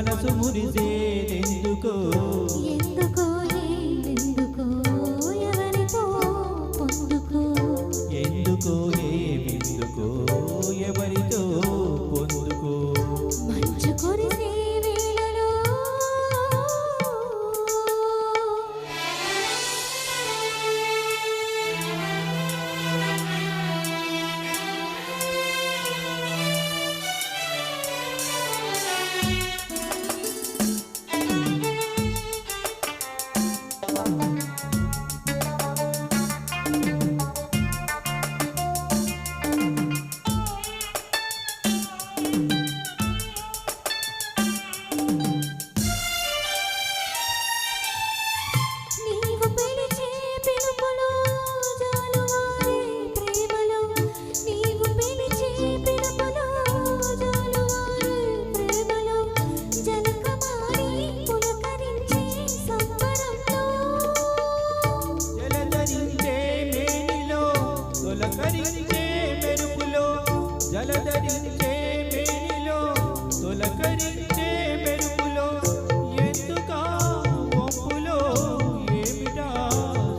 మనసు మురిసేదెందుకో ఎందుకో ఎందుకో ఎవరితో పొందుకో ఎందుకో ఏమెందుకో ఎవరితో పొందుకో మంచు కురిసే వేళలో నీవు పిలిచే పిలుపులో జాలువారే ప్రేమలో నీవు పిలిచే పిలుపులో జాలువారే ప్రేమలో జలకమారి పులకరించే సంబరంలో జలధరించే మేనిలో తొలకరించే మెరుపులో జలధరించే మేనిలో తొలకరించే మెరుపులో ఎందుకా వంపులో ఏమిటా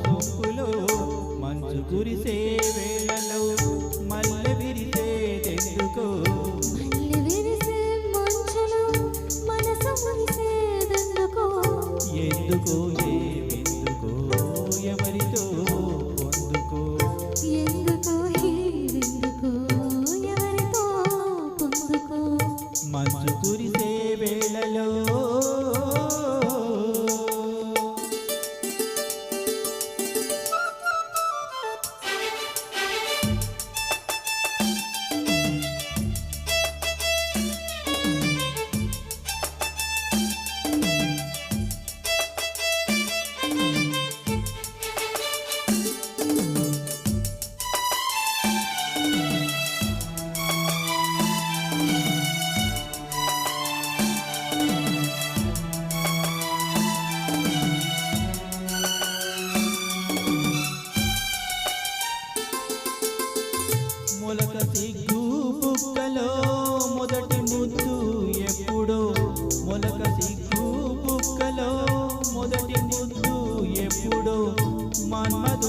సొంపులో మంచు కురిసే వేళలో మల్లె విరిసేదెందుకో మళ్ళీ విరిసే మంచులో మనసు మురిసేదెందుకో ఎందుకో ఏమెందుకో ఎవరితో పొందుకో ఎందుకో ఎందుకో ఎవరితో పొందుకో మంచు కురిసే వేళలో మొలక సిగ్గు బుక్కలో మొదటి ముద్దు ఎప్పుడో మొలక సిగ్గు బుక్కలో మొదటి ముద్దు ఎప్పుడో మన్మధ